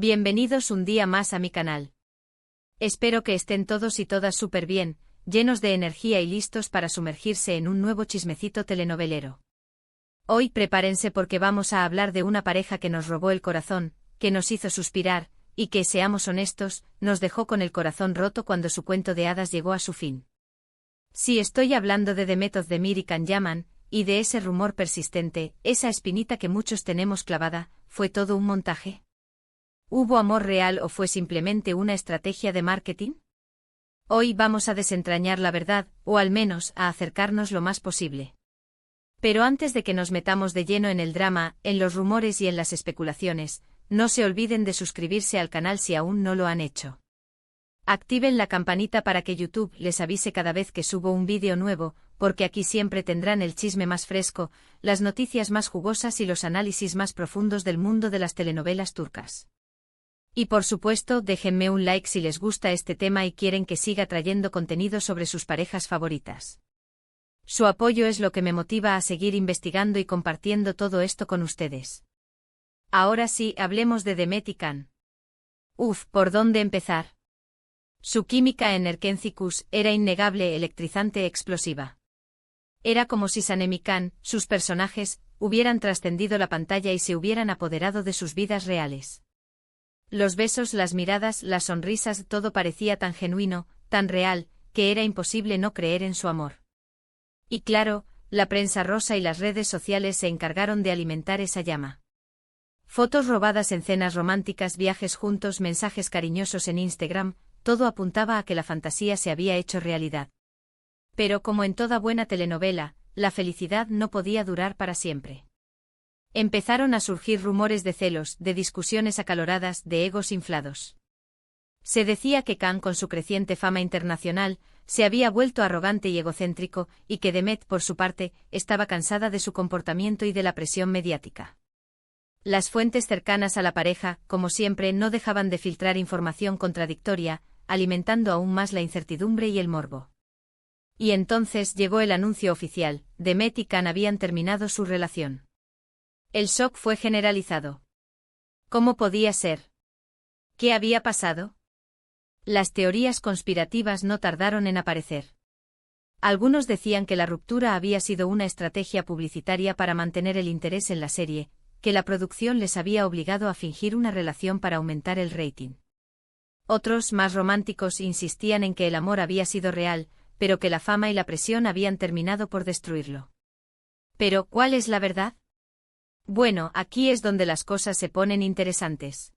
Bienvenidos un día más a mi canal. Espero que estén todos y todas súper bien, llenos de energía y listos para sumergirse en un nuevo chismecito telenovelero. Hoy prepárense porque vamos a hablar de una pareja que nos robó el corazón, que nos hizo suspirar, y que, seamos honestos, nos dejó con el corazón roto cuando su cuento de hadas llegó a su fin. Sí, estoy hablando de Demet Özdemir y Can Yaman, y de ese rumor persistente, esa espinita que muchos tenemos clavada. ¿Fue todo un montaje? ¿Hubo amor real o fue simplemente una estrategia de marketing? Hoy vamos a desentrañar la verdad, o al menos a acercarnos lo más posible. Pero antes de que nos metamos de lleno en el drama, en los rumores y en las especulaciones, no se olviden de suscribirse al canal si aún no lo han hecho. Activen la campanita para que YouTube les avise cada vez que subo un vídeo nuevo, porque aquí siempre tendrán el chisme más fresco, las noticias más jugosas y los análisis más profundos del mundo de las telenovelas turcas. Y por supuesto, déjenme un like si les gusta este tema y quieren que siga trayendo contenido sobre sus parejas favoritas. Su apoyo es lo que me motiva a seguir investigando y compartiendo todo esto con ustedes. Ahora sí, hablemos de Demet y Can. ¿Por dónde empezar? Su química en Erkenci era innegable, electrizante, explosiva. Era como si Sanem y Can, sus personajes, hubieran trascendido la pantalla y se hubieran apoderado de sus vidas reales. Los besos, las miradas, las sonrisas, todo parecía tan genuino, tan real, que era imposible no creer en su amor. Y claro, la prensa rosa y las redes sociales se encargaron de alimentar esa llama. Fotos robadas en cenas románticas, viajes juntos, mensajes cariñosos en Instagram, todo apuntaba a que la fantasía se había hecho realidad. Pero como en toda buena telenovela, la felicidad no podía durar para siempre. Empezaron a surgir rumores de celos, de discusiones acaloradas, de egos inflados. Se decía que Can, con su creciente fama internacional, se había vuelto arrogante y egocéntrico, y que Demet, por su parte, estaba cansada de su comportamiento y de la presión mediática. Las fuentes cercanas a la pareja, como siempre, no dejaban de filtrar información contradictoria, alimentando aún más la incertidumbre y el morbo. Y entonces llegó el anuncio oficial: Demet y Can habían terminado su relación. El shock fue generalizado. ¿Cómo podía ser? ¿Qué había pasado? Las teorías conspirativas no tardaron en aparecer. Algunos decían que la ruptura había sido una estrategia publicitaria para mantener el interés en la serie, que la producción les había obligado a fingir una relación para aumentar el rating. Otros, más románticos, insistían en que el amor había sido real, pero que la fama y la presión habían terminado por destruirlo. Pero, ¿cuál es la verdad? Bueno, aquí es donde las cosas se ponen interesantes.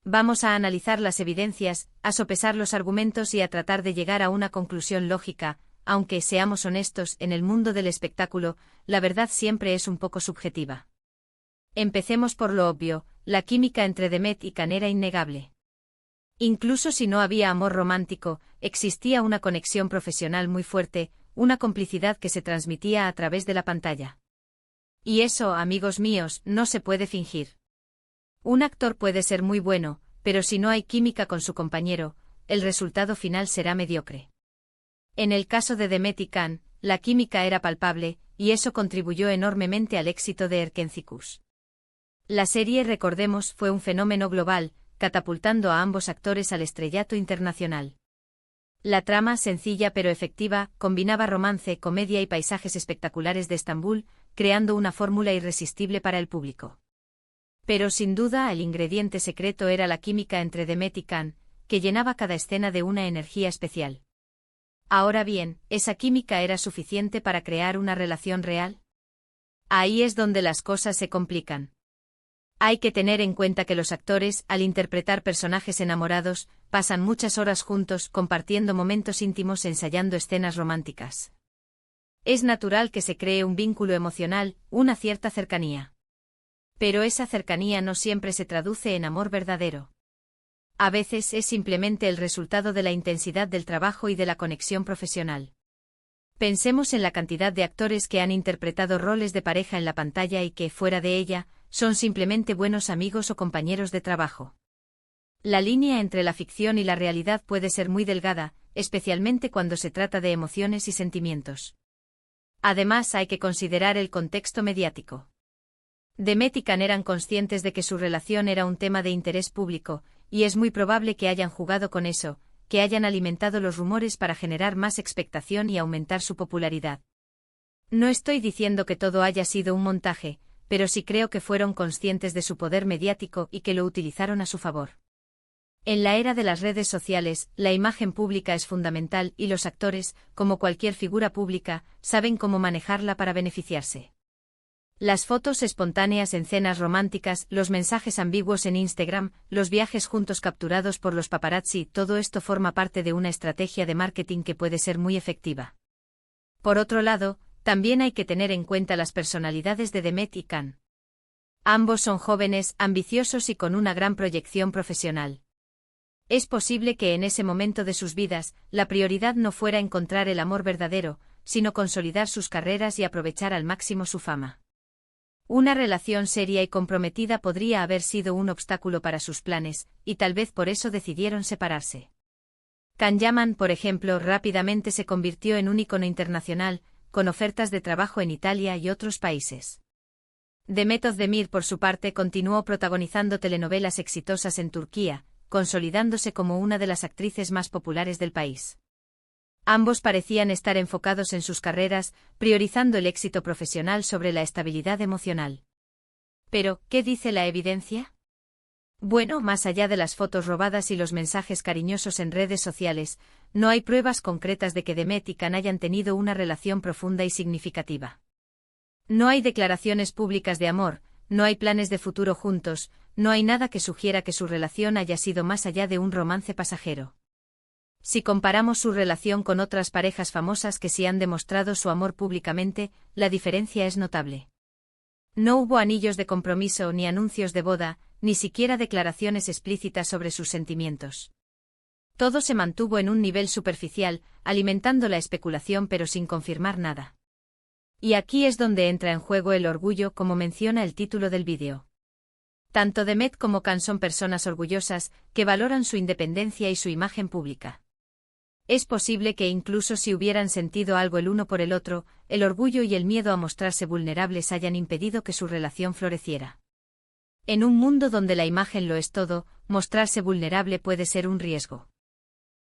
Vamos a analizar las evidencias, a sopesar los argumentos y a tratar de llegar a una conclusión lógica, aunque, seamos honestos, en el mundo del espectáculo, la verdad siempre es un poco subjetiva. Empecemos por lo obvio: la química entre Demet y Can era innegable. Incluso si no había amor romántico, existía una conexión profesional muy fuerte, una complicidad que se transmitía a través de la pantalla. Y eso, amigos míos, no se puede fingir. Un actor puede ser muy bueno, pero si no hay química con su compañero, el resultado final será mediocre. En el caso de Demet y Can, la química era palpable, y eso contribuyó enormemente al éxito de Erkenci. La serie, recordemos, fue un fenómeno global, catapultando a ambos actores al estrellato internacional. La trama, sencilla pero efectiva, combinaba romance, comedia y paisajes espectaculares de Estambul, creando una fórmula irresistible para el público. Pero sin duda el ingrediente secreto era la química entre Demet y Can, que llenaba cada escena de una energía especial. Ahora bien, ¿esa química era suficiente para crear una relación real? Ahí es donde las cosas se complican. Hay que tener en cuenta que los actores, al interpretar personajes enamorados, pasan muchas horas juntos, compartiendo momentos íntimos, ensayando escenas románticas. Es natural que se cree un vínculo emocional, una cierta cercanía. Pero esa cercanía no siempre se traduce en amor verdadero. A veces es simplemente el resultado de la intensidad del trabajo y de la conexión profesional. Pensemos en la cantidad de actores que han interpretado roles de pareja en la pantalla y que, fuera de ella, son simplemente buenos amigos o compañeros de trabajo. La línea entre la ficción y la realidad puede ser muy delgada, especialmente cuando se trata de emociones y sentimientos. Además, hay que considerar el contexto mediático. Demet y Can eran conscientes de que su relación era un tema de interés público, y es muy probable que hayan jugado con eso, que hayan alimentado los rumores para generar más expectación y aumentar su popularidad. No estoy diciendo que todo haya sido un montaje, pero sí creo que fueron conscientes de su poder mediático y que lo utilizaron a su favor. En la era de las redes sociales, la imagen pública es fundamental y los actores, como cualquier figura pública, saben cómo manejarla para beneficiarse. Las fotos espontáneas en cenas románticas, los mensajes ambiguos en Instagram, los viajes juntos capturados por los paparazzi, todo esto forma parte de una estrategia de marketing que puede ser muy efectiva. Por otro lado, también hay que tener en cuenta las personalidades de Demet y Can. Ambos son jóvenes, ambiciosos y con una gran proyección profesional. Es posible que en ese momento de sus vidas, la prioridad no fuera encontrar el amor verdadero, sino consolidar sus carreras y aprovechar al máximo su fama. Una relación seria y comprometida podría haber sido un obstáculo para sus planes, y tal vez por eso decidieron separarse. Can Yaman, por ejemplo, rápidamente se convirtió en un ícono internacional, con ofertas de trabajo en Italia y otros países. Demet Özdemir, por su parte, continuó protagonizando telenovelas exitosas en Turquía, consolidándose como una de las actrices más populares del país. Ambos parecían estar enfocados en sus carreras, priorizando el éxito profesional sobre la estabilidad emocional. Pero, ¿qué dice la evidencia? Bueno, más allá de las fotos robadas y los mensajes cariñosos en redes sociales, no hay pruebas concretas de que Demet y Can hayan tenido una relación profunda y significativa. No hay declaraciones públicas de amor, no hay planes de futuro juntos, no hay nada que sugiera que su relación haya sido más allá de un romance pasajero. Si comparamos su relación con otras parejas famosas que sí han demostrado su amor públicamente, la diferencia es notable. No hubo anillos de compromiso ni anuncios de boda, ni siquiera declaraciones explícitas sobre sus sentimientos. Todo se mantuvo en un nivel superficial, alimentando la especulación pero sin confirmar nada. Y aquí es donde entra en juego el orgullo, como menciona el título del vídeo. Tanto Demet como Can son personas orgullosas, que valoran su independencia y su imagen pública. Es posible que incluso si hubieran sentido algo el uno por el otro, el orgullo y el miedo a mostrarse vulnerables hayan impedido que su relación floreciera. En un mundo donde la imagen lo es todo, mostrarse vulnerable puede ser un riesgo.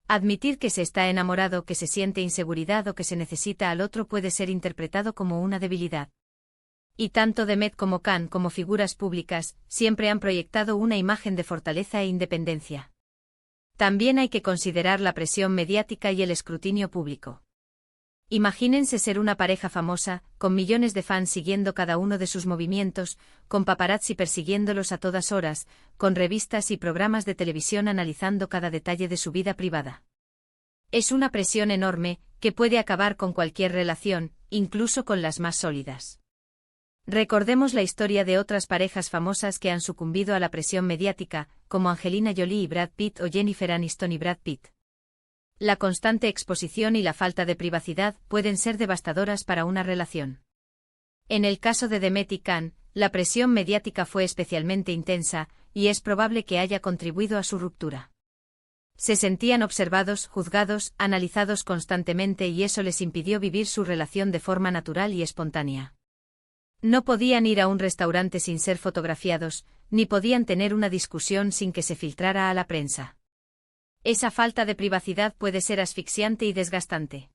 Admitir que se está enamorado, que se siente inseguridad o que se necesita al otro puede ser interpretado como una debilidad. Y tanto Demet como Can, como figuras públicas, siempre han proyectado una imagen de fortaleza e independencia. También hay que considerar la presión mediática y el escrutinio público. Imagínense ser una pareja famosa, con millones de fans siguiendo cada uno de sus movimientos, con paparazzi persiguiéndolos a todas horas, con revistas y programas de televisión analizando cada detalle de su vida privada. Es una presión enorme, que puede acabar con cualquier relación, incluso con las más sólidas. Recordemos la historia de otras parejas famosas que han sucumbido a la presión mediática, como Angelina Jolie y Brad Pitt o Jennifer Aniston y Brad Pitt. La constante exposición y la falta de privacidad pueden ser devastadoras para una relación. En el caso de Demet y Can, la presión mediática fue especialmente intensa, y es probable que haya contribuido a su ruptura. Se sentían observados, juzgados, analizados constantemente y eso les impidió vivir su relación de forma natural y espontánea. No podían ir a un restaurante sin ser fotografiados, ni podían tener una discusión sin que se filtrara a la prensa. Esa falta de privacidad puede ser asfixiante y desgastante.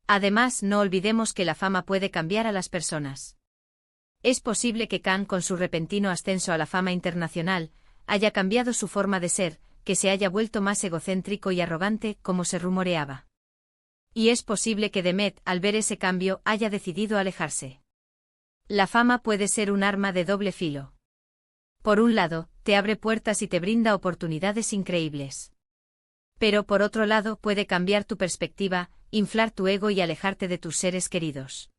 Además, no olvidemos que la fama puede cambiar a las personas. Es posible que Can, con su repentino ascenso a la fama internacional, haya cambiado su forma de ser, que se haya vuelto más egocéntrico y arrogante, como se rumoreaba. Y es posible que Demet, al ver ese cambio, haya decidido alejarse. La fama puede ser un arma de doble filo. Por un lado, te abre puertas y te brinda oportunidades increíbles. Pero por otro lado puede cambiar tu perspectiva, inflar tu ego y alejarte de tus seres queridos.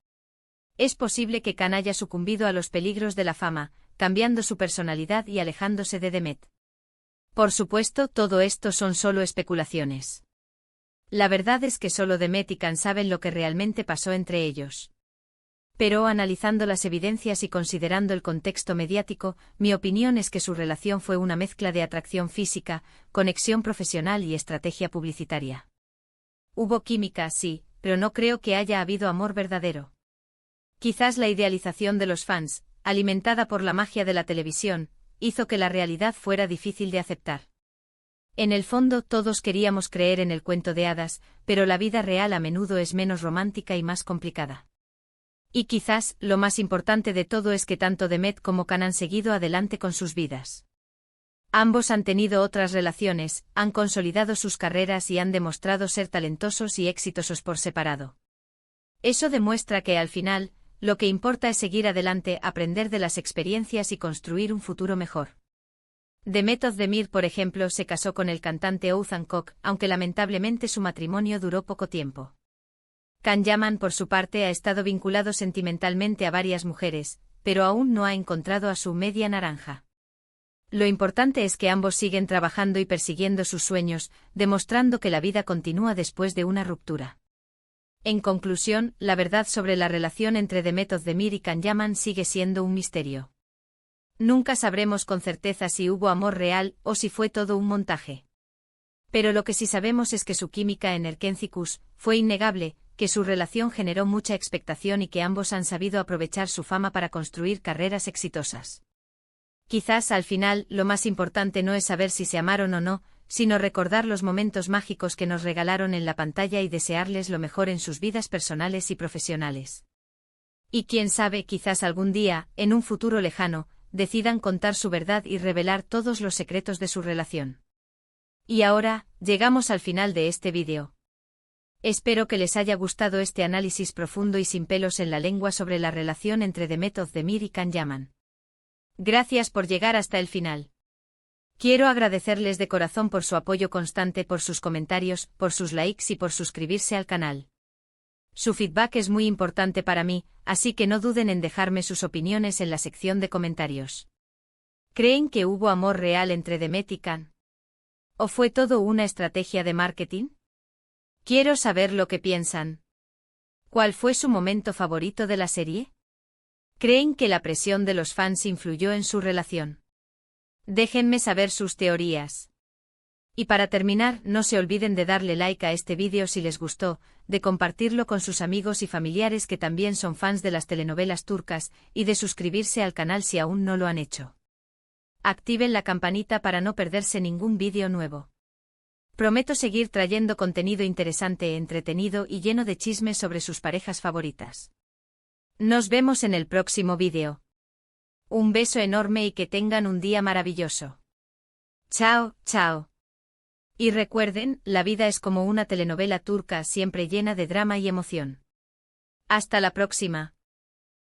Es posible que Can haya sucumbido a los peligros de la fama, cambiando su personalidad y alejándose de Demet. Por supuesto, todo esto son solo especulaciones. La verdad es que solo Demet y Can saben lo que realmente pasó entre ellos. Pero analizando las evidencias y considerando el contexto mediático, mi opinión es que su relación fue una mezcla de atracción física, conexión profesional y estrategia publicitaria. Hubo química, sí, pero no creo que haya habido amor verdadero. Quizás la idealización de los fans, alimentada por la magia de la televisión, hizo que la realidad fuera difícil de aceptar. En el fondo todos queríamos creer en el cuento de hadas, pero la vida real a menudo es menos romántica y más complicada. Y quizás, lo más importante de todo es que tanto Demet como Can han seguido adelante con sus vidas. Ambos han tenido otras relaciones, han consolidado sus carreras y han demostrado ser talentosos y exitosos por separado. Eso demuestra que al final, lo que importa es seguir adelante, aprender de las experiencias y construir un futuro mejor. Demet Özdemir, por ejemplo, se casó con el cantante Oğuzhan Koç, aunque lamentablemente su matrimonio duró poco tiempo. Can Yaman, por su parte, ha estado vinculado sentimentalmente a varias mujeres, pero aún no ha encontrado a su media naranja. Lo importante es que ambos siguen trabajando y persiguiendo sus sueños, demostrando que la vida continúa después de una ruptura. En conclusión, la verdad sobre la relación entre Demet Özdemir y Can Yaman sigue siendo un misterio. Nunca sabremos con certeza si hubo amor real o si fue todo un montaje. Pero lo que sí sabemos es que su química en Erkencikus fue innegable, que su relación generó mucha expectación y que ambos han sabido aprovechar su fama para construir carreras exitosas. Quizás al final lo más importante no es saber si se amaron o no, sino recordar los momentos mágicos que nos regalaron en la pantalla y desearles lo mejor en sus vidas personales y profesionales. Y quién sabe, quizás algún día, en un futuro lejano, decidan contar su verdad y revelar todos los secretos de su relación. Y ahora, llegamos al final de este vídeo. Espero que les haya gustado este análisis profundo y sin pelos en la lengua sobre la relación entre Demet Özdemir y Can Yaman. Gracias por llegar hasta el final. Quiero agradecerles de corazón por su apoyo constante, por sus comentarios, por sus likes y por suscribirse al canal. Su feedback es muy importante para mí, así que no duden en dejarme sus opiniones en la sección de comentarios. ¿Creen que hubo amor real entre Demet y Can? ¿O fue todo una estrategia de marketing? Quiero saber lo que piensan. ¿Cuál fue su momento favorito de la serie? ¿Creen que la presión de los fans influyó en su relación? Déjenme saber sus teorías. Y para terminar, no se olviden de darle like a este vídeo si les gustó, de compartirlo con sus amigos y familiares que también son fans de las telenovelas turcas, y de suscribirse al canal si aún no lo han hecho. Activen la campanita para no perderse ningún vídeo nuevo. Prometo seguir trayendo contenido interesante, entretenido y lleno de chismes sobre sus parejas favoritas. Nos vemos en el próximo vídeo. Un beso enorme y que tengan un día maravilloso. Chao, chao. Y recuerden, la vida es como una telenovela turca, siempre llena de drama y emoción. Hasta la próxima.